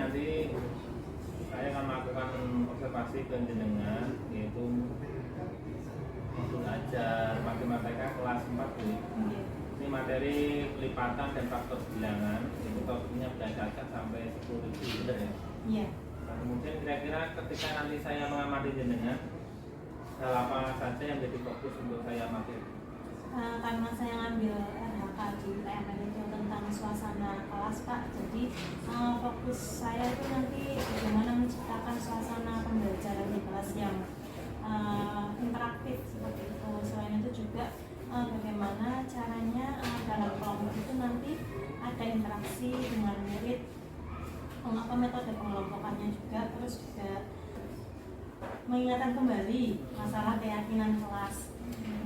nanti saya akan melakukan observasi ke jenengan, yaitu untuk belajar matematika kelas 4 ini. Ini materi pelipatan dan faktor bilangan, itu topiknya berdasarkan sampai 10.000, benar ya? Iya. Nah, kemudian kira-kira ketika nanti saya mengamati jenengan, hal apa saja yang menjadi fokus untuk saya amati? Karena saya ngambil RHK di PMN itu tentang suasana kelas Pak, jadi fokus saya itu nanti bagaimana menciptakan suasana pembelajaran di kelas yang interaktif seperti itu. Selain itu juga bagaimana caranya dalam kelompok itu nanti ada interaksi dengan murid, apa metode pengelompokannya juga, terus juga mengingatkan kembali masalah keyakinan kelas.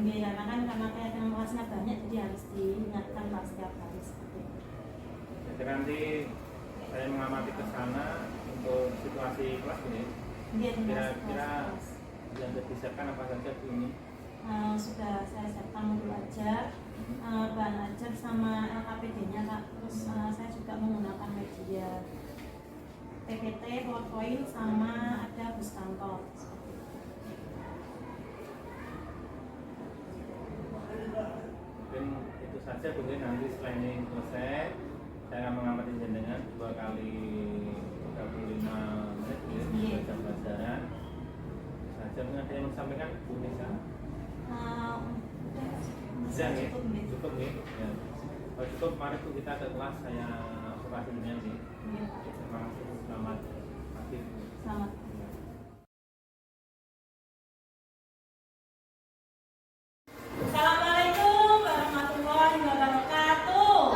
Karena keyakinan kelasnya banyak, jadi harus diingatkan Pak setiap hari seperti itu. Jadi nanti saya mengamati ke sana untuk situasi kelas ini. Kira-kira yang disiapkan apa saja Bu ini? Sudah saya siapkan modul ajar, bahan ajar sama LKPD-nya Kak. Terus saya juga menggunakan media PPT, PowerPoint, sama ada bus kantor. Mungkin itu saja mungkin nanti setelah ini selesai saya akan mengamati jenengan 2 kali 35 menit ya, jam pelajaran saja. Mungkin ada yang mau sampaikan Bu Nisa? Cukup nih ya. Kalau cukup mari Bu kita ke kelas, saya observasi dengan nih. Terima kasih, selamat pagi. Selamat. Assalamualaikum warahmatullahi wabarakatuh.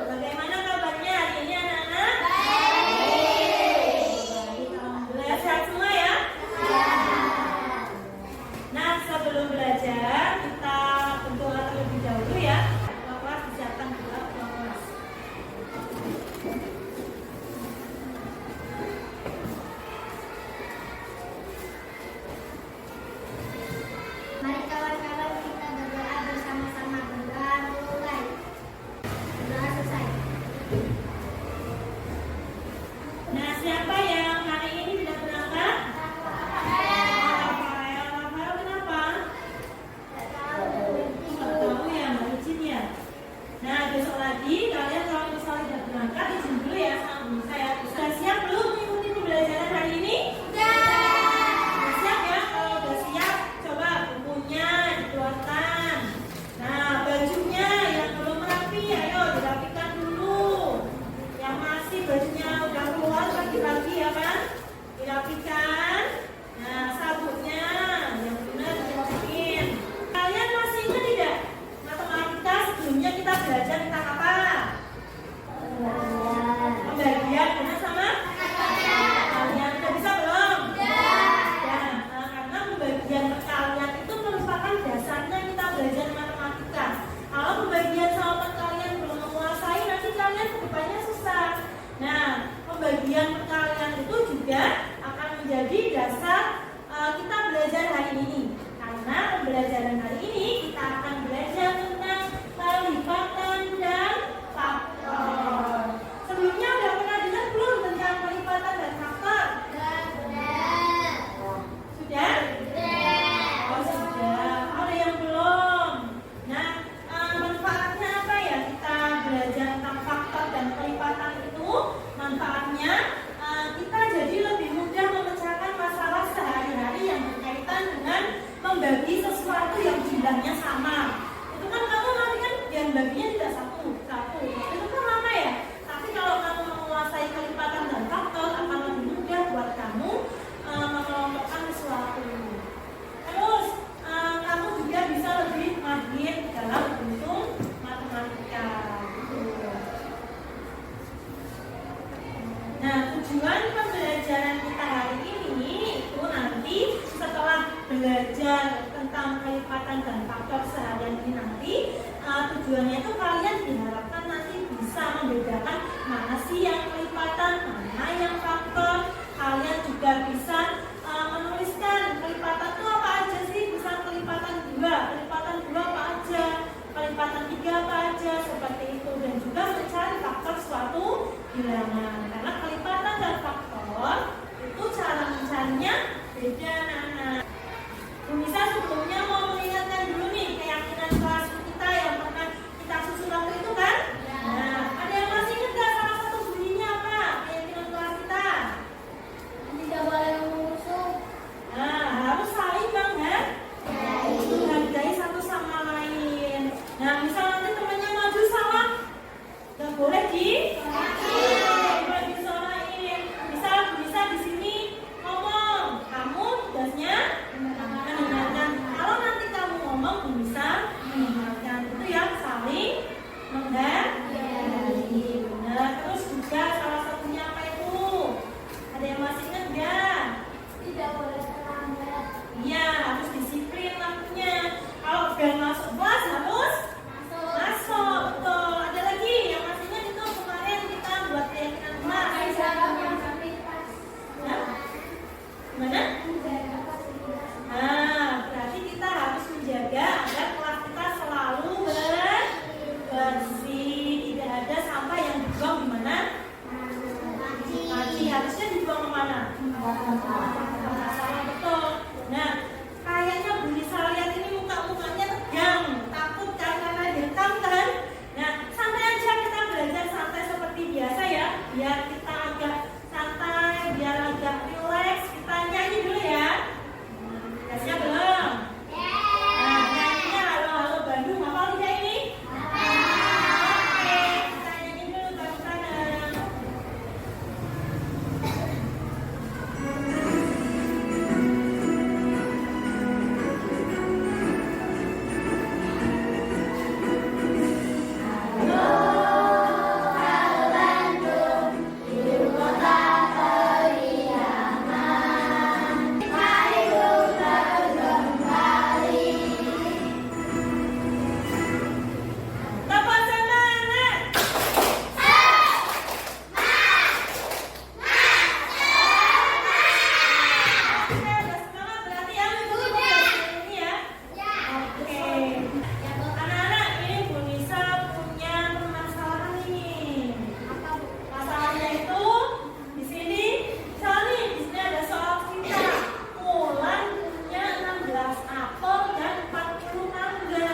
Bagaimana kabarnya hari ini anak-anak? Baik. Alhamdulillah sehat semua ya? Nah, sebelum belajar kita berdoa terlebih dahulu ya. Bapak disiapkan doa kelas. Mari kawan-kawan kita berdoa bersama-sama. Berdoa mulai. Berdoa selesai. Nah, siapa yang hari ini tidak berangkat? Rafael. Rafael kenapa? Nggak tahu ya, Mbak izin ya. Nah, besok lagi kalian kalau misalnya tidak berangkat, izin dulu ya sama guru saya. Sudah siap belum mengikuti pembelajaran hari ini? Sudah siap ya? Kalau sudah siap, coba bukunya dikeluarkan. Nah, bajunya yang belum rapi, ayo dirapikan dulu. Yang masih bajunya udah keluar pagi-pagi ya kan? Dirapikan. Nah, sabunnya yang benar dimasukin. Kalian masih ingat tidak? Matematika sebelumnya kita belajar tentang apa? Pembagian, benar sama? Kalian udah bisa belum? Ya. Nah, karena pembagian perkalian itu merupakan dasarnya kita belajar matematika. Kalau pembagian sama perkalian belum menguasai, nanti kalian kedepannya susah. Nah, pembagian perkalian itu juga akan menjadi dasar kita belajar hari ini. Karena pembelajaran hari ini kita akan belajar tentang pelipatan dan faktor. Sebelumnya udah pernah dengar belum tentang pelipatan dan faktor? Sudah? Oh sudah. Ada yang belum? Nah, manfaatnya apa ya kita belajar tentang faktor dan pelipatan itu? Manfaatnya kita jadi lebih mudah memecahkan masalah sehari-hari yang berkaitan dengan membagi sesuatu yang jumlahnya sama. Itu kan kamu nanti kan yang baginya tidak satu. Itu kan lama ya. Tapi kalau kamu menguasai kelipatan dan faktor akan lebih mudah buat kamu mengelompokkan sesuatu. Terus kamu juga bisa lebih mahir dalam berhitung matematika. Gitu. Nah, tujuan pembelajaran kita hari ini itu nanti setelah belajar tentang kelipatan dan faktor seharian ini nanti tujuannya itu kalian diharapkan nanti bisa membedakan mana sih yang kelipatan, mana yang faktor. Kalian juga bisa menuliskan kelipatan itu apa aja sih, bisa kelipatan 2 apa aja, kelipatan 3 apa saja seperti itu, dan juga mencari faktor suatu bilangan. Karena kelipatan dan faktor itu cara mencarinya beda, anak-anak. Bu Nisa sebelumnya mau mengingatkan dulu nih keyakinan kelas kita yang pernah kita susun waktu itu kan? Nah, ada yang masih ingat nggak salah satu bunyinya apa? Keyakinan kelas kita? Tidak boleh mengusung. Nah, harus saling menghargai satu sama lain. Nah, misal nanti temannya maju salah, nggak boleh boleh disalahin. Misal bisa di sini ngomong, kamu tugasnya mendengarkan. Kalau nanti kamu ngomong bisa mendengarkan. Itu ya saling menghargai. Benar. Terus juga salah satunya apa itu? Ada yang masih ingat nggak? Tidak boleh terlambat. Iya, harus disiplin waktunya. Kalau udah masuk kelas harus masuk. Betul. Ada lagi yang masih ingat itu kemarin kita buat keyakinan kelas. Nah, gimana? Nah, berarti kita harus menjaga agar kelas kita selalu bersih, tidak ada sampah yang dibuang di mana? Ngaji harusnya dibuang kemana? Betul. Nah, kayaknya Bu Nisa lihat ini muka-mukanya tegang, takut karena direkam kan? Nah, santai aja, kita belajar santai seperti biasa ya, biar kita agak santai, biar agak relax. Kita nyanyi dulu ya. Siapnya belum? Nah, nyanyinya halo-halo Bandung, hafal tidak ini? Oke, kita nyanyi dulu bareng-bareng. Dapat semangat. Oke, udah semangat berarti ya untuk ini ya. Oke. Anak-anak, ini Bu Nisa punya permasalahan ini. Masalahnya itu di sini, misalnya di sini ada soal kita. Mulan punya 16 apel dan 40 mangga.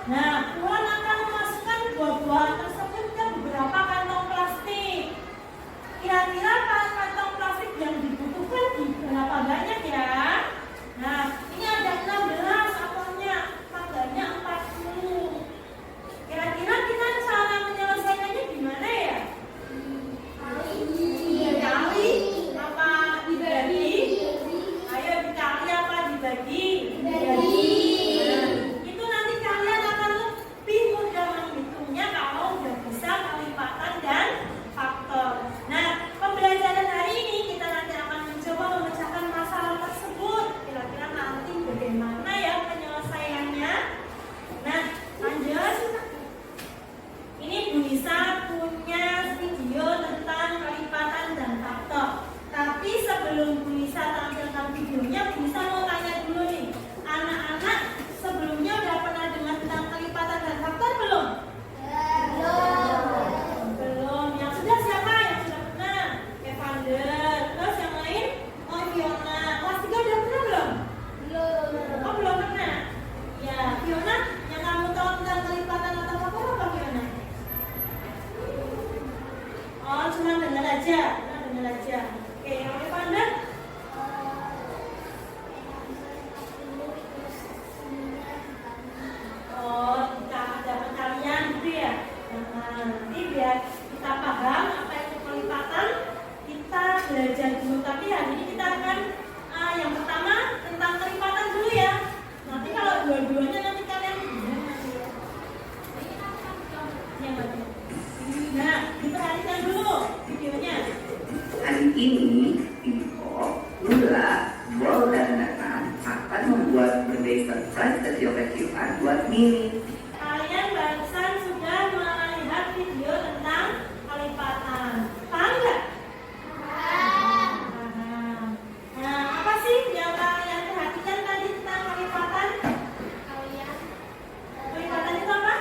Nah, Mulan akan memasukkan buah-buahan tersebut ke beberapa kantong plastik. Kira-kira kantong plastik yang dibutuhkan di berapa banyak ya? Nah, ini ada 16 apelnya, mangganya 40. Kira-kira kita cara menyelesaikannya gimana ya? Dikali apa dibagi? Ayo dikali apa dibagi? Dibagi. Nah, itu nanti kalian akan lebih mudah menghitungnya kalau udah bisa kelipatan dan faktor. Nah, pembelajaran hari ini kita nanti akan mencoba memecahkan masalah tersebut. Kira-kira nanti bagaimana ya penyelesaiannya? Nah, lanjut. Ini Bu Nisa punya video tentang kelipatan dan faktor. Tapi sebelum Bu Nisa tampilkan videonya, Bu Nisa mau tanya dulu nih. Anak-anak sebelumnya udah pernah dengar tentang kelipatan dan faktor belum? Belum. Yang sudah siapa? Yang sudah pernah? Evander. Terus yang lain? Oh, Fiona. Kelas 3 udah pernah belum? Oh, belum pernah? Ya, Fiona, yang kamu tahu tentang kelipatan atau faktor apa, Fiona? Oh, cuma dengar aja. Oke, yang Evander? Oh, kita ada pencarian gitu ya. Nah, nanti biar kita paham apa itu kelipatan, kita belajar dulu. Tapi hari ini kita akan yang pertama tentang kelipatan dulu ya. Nanti kalau dua-duanya nanti kalian Nah, diperhatikan dulu videonya. Hari ini, Info, Lula, Bol, dan Nathan akan membuat birthday surprise kecil-kecilan buat Mimi. Kalian barusan sudah melihat video tentang kelipatan. Paham nggak? Paham. Nah, apa sih yang kalian perhatikan tadi tentang kelipatan? Kelipatan itu apa?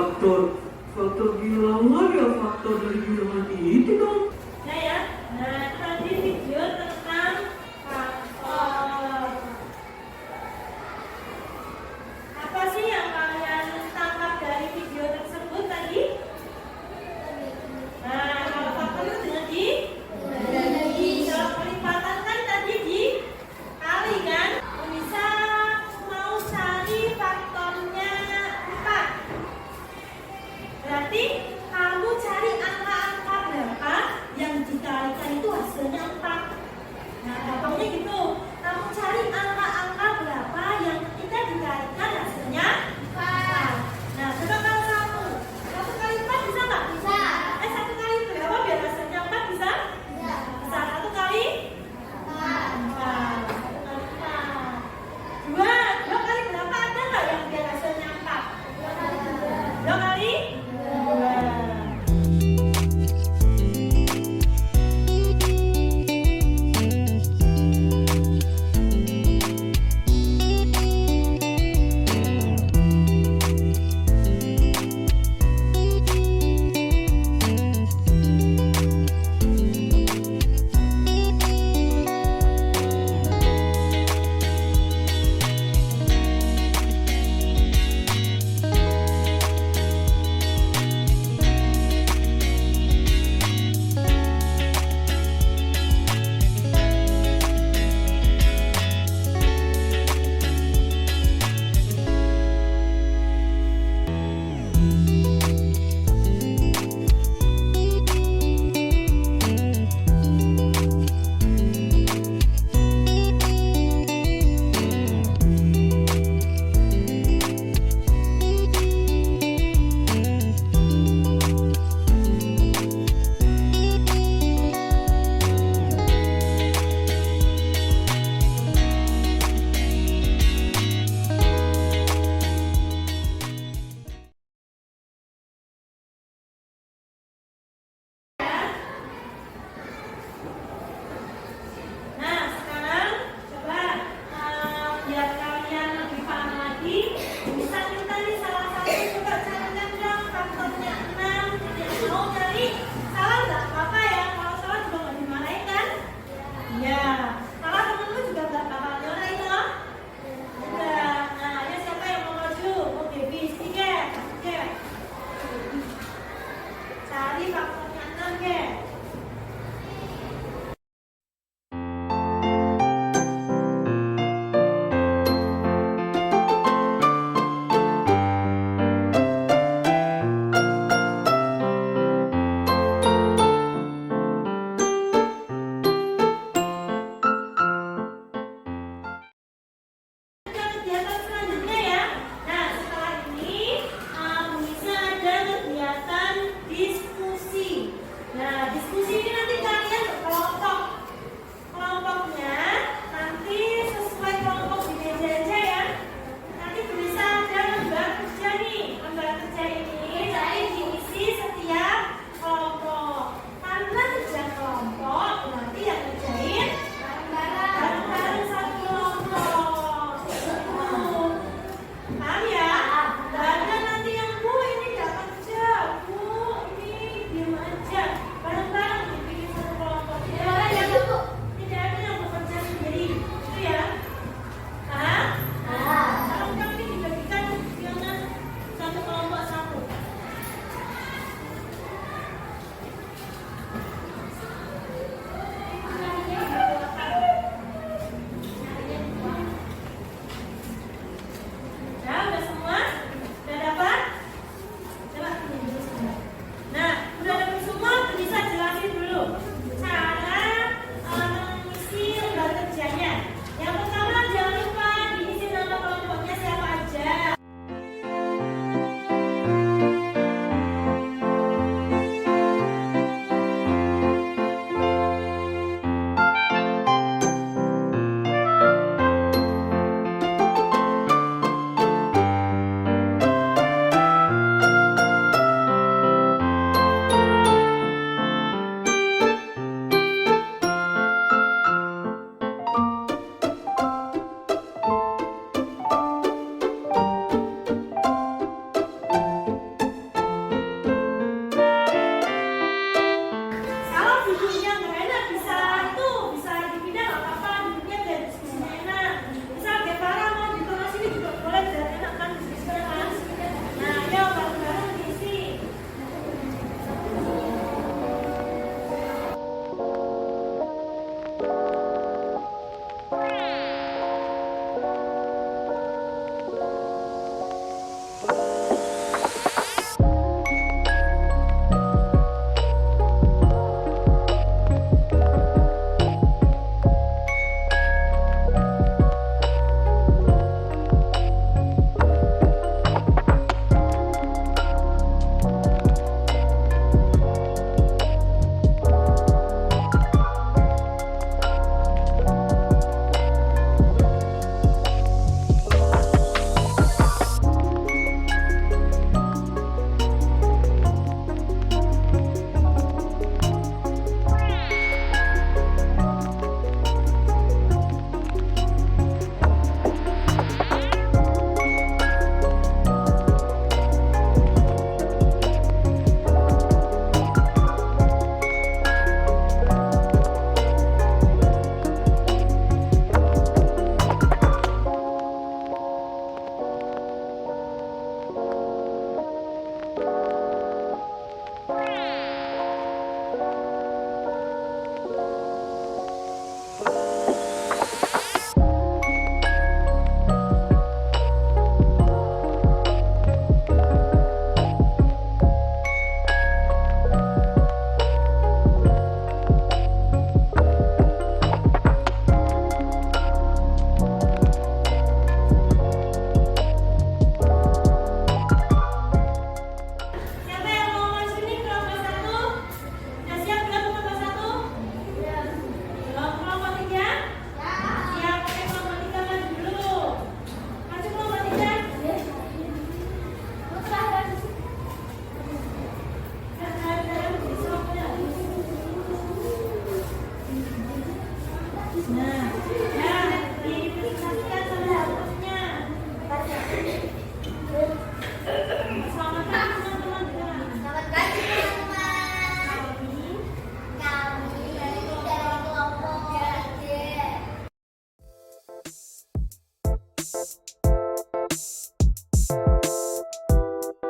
faktor bilangan ya faktor dari bilangan itu dong. Nah ya, nah tadi video tentang faktor. Apa sih yang kalian tangkap dari video tersebut tadi? Nah, kalau faktor itu dengan kalau pelipatan kan tadi dikali kan? Bisa mau cari faktornya 4. Berarti kamu cari angka-angka berapa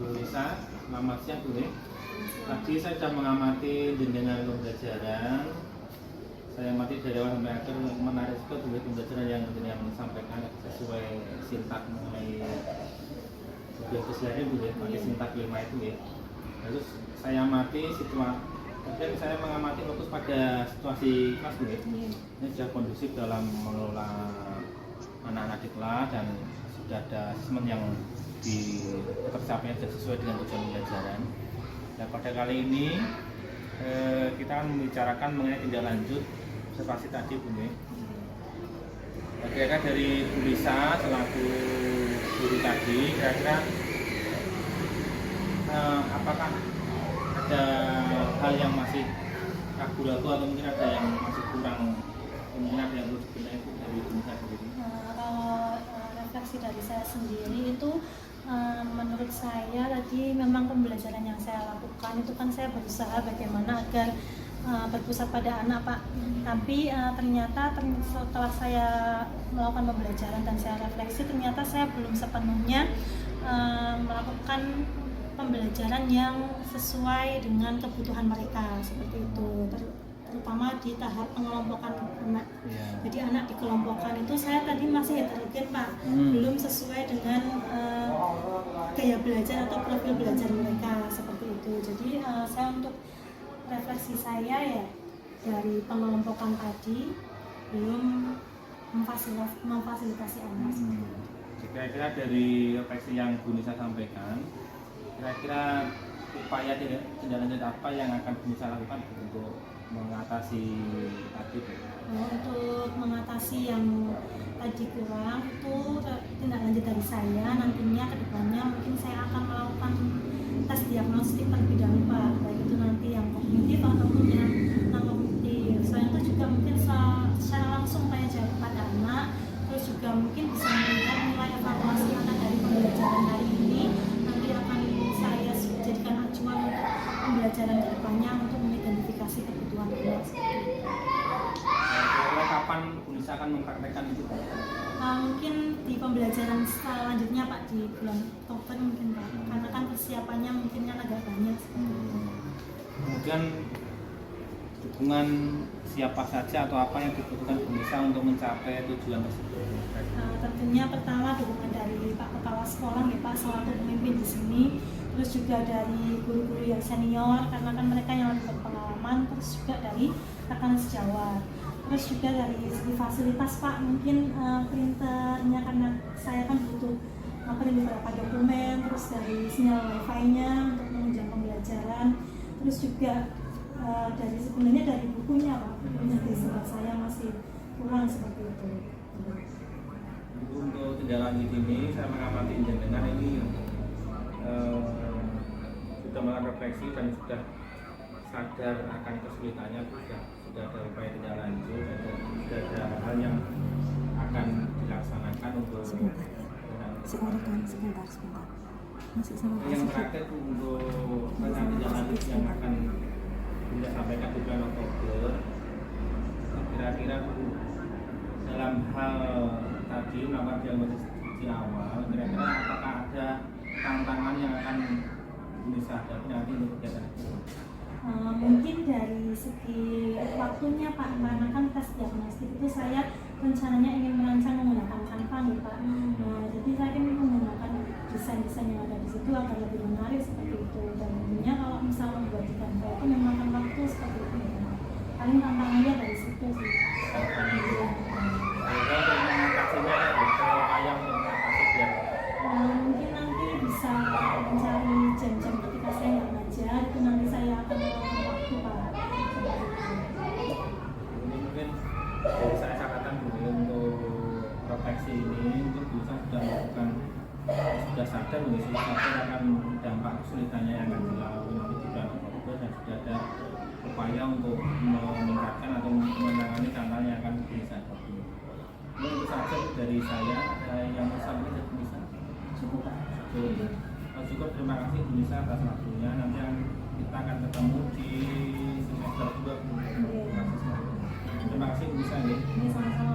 Bu Lisa, selamat siang Bu. Tadi saya sudah mengamati jenengan pembelajaran. Saya amati dari awal sampai akhir, menarik sekali pembelajaran yang jenengan sampaikan sesuai sintak mengenai tujuan keseharian Bu ya, pakai sintak 5 itu ya. Terus saya amati situasi, kemudian saya mengamati fokus pada situasi kelas Bu ya. Ini sudah kondusif dalam mengelola anak-anak di kelas dan sudah ada asesmen yang tercapai dan sesuai dengan tujuan pembelajaran. Dan pada kali ini kita akan membicarakan mengenai tindak lanjut observasi tadi Bu ya. Kira-kira dari Bu Lisa selaku guru tadi, kira-kira apakah ada hal yang masih ragu-ragu atau mungkin ada yang masih kurang peminat yang perlu dibenahi dari Bu Lisa sendiri? Kalau refleksi dari saya sendiri itu menurut saya tadi memang pembelajaran yang saya lakukan itu kan saya berusaha bagaimana agar berpusat pada anak Pak. Tapi ternyata setelah saya melakukan pembelajaran dan saya refleksi, ternyata saya belum sepenuhnya melakukan pembelajaran yang sesuai dengan kebutuhan mereka seperti itu, terutama di tahap pengelompokan anak. Jadi anak dikelompokkan itu saya tadi masih heterogen Pak, belum sesuai dengan gaya belajar atau profil belajar mereka seperti itu. Jadi saya untuk refleksi saya ya dari pengelompokan tadi belum memfasilitasi anak. Kira-kira dari refleksi yang Bu Nisa sampaikan, kira-kira upaya tindak lanjut apa yang akan Bu Nisa lakukan untuk mengatasi tadi? Untuk mengatasi yang tadi kurang itu tindak lanjut dari saya nantinya ke depannya mungkin saya akan melakukan tes diagnostik terlebih dahulu Pak, baik itu nanti yang kognitif ataupun yang non kognitif. Selain itu juga mungkin secara langsung tanya jawab pada anak, terus juga mungkin bisa melihat nilai evaluasi anak dari pembelajaran hari ini, nanti akan saya jadikan acuan untuk pembelajaran ke depannya untuk mengidentifikasi kebutuhan anak. Kapan Bu Nisa akan mempraktekkan itu? Mungkin di pembelajaran selanjutnya Pak, di bulan Oktober mungkin Pak, karena kan persiapannya mungkin kan agak banyak. Kemudian dukungan siapa saja atau apa yang dibutuhkan Bu Nisa untuk mencapai tujuan tersebut? Tentunya pertama dukungan dari Pak Kepala Sekolah ya Pak, selaku pemimpin di sini, terus juga dari guru-guru yang senior karena kan mereka yang lebih berpengalaman, terus juga dari rekan sejawat. Terus juga dari segi fasilitas Pak, mungkin printernya karena saya kan butuh print beberapa dokumen, terus dari sinyal wifi-nya untuk menunjang pembelajaran, terus juga dari sebenarnya dari bukunya Pak, bukunya di sebelah saya masih kurang seperti itu. Untuk tindak lanjut ini saya mengamati jenengan ini sudah melakukan refleksi dan sudah sadar akan kesulitannya, sudah ada upaya tindak lanjut dan sudah ada hal yang akan dilaksanakan untuk Sebentar. Masih sama yang terakhir untuk rencana tindak lanjut yang akan kita sampaikan di bulan Oktober. Kira-kira dalam hal tadi melakukan diagnosis di awal, kira-kira apakah ada tantangan yang akan bisa hadapi nanti untuk kegiatan itu? Mungkin dari segi waktunya Pak, karena kan tes diagnostik itu saya rencananya ingin merancang menggunakan Canva nih Pak. Jadi saya ingin menggunakan desain-desain yang ada di situ agar lebih menarik seperti itu. Dan tentunya kalau misalnya membuat di Canva itu memakan waktu seperti itu. Paling tantangannya dari situ sih. Mungkin nanti bisa mencari jam-jam ketika saya nggak ngajar, itu nanti saya akan melakukan waktu Pak. Ini mungkin dari saya catatan dulu untuk refleksi ini, untuk bisa sudah melakukan, sudah sadar akan dampak kesulitannya yang akan dilalui nanti di bulan Oktober dan sudah ada upaya untuk meningkatkan atau menangani tantangan yang akan bisa hadapi. Ini itu saja dari saya. Ada yang mau sampaikan Bu Nisa? Cukup Pak. Cukup. Terima kasih Bu Nisa atas waktunya. Nanti kita akan ketemu di semester 2. Terima kasih Bu Nisa. Ini sama-sama.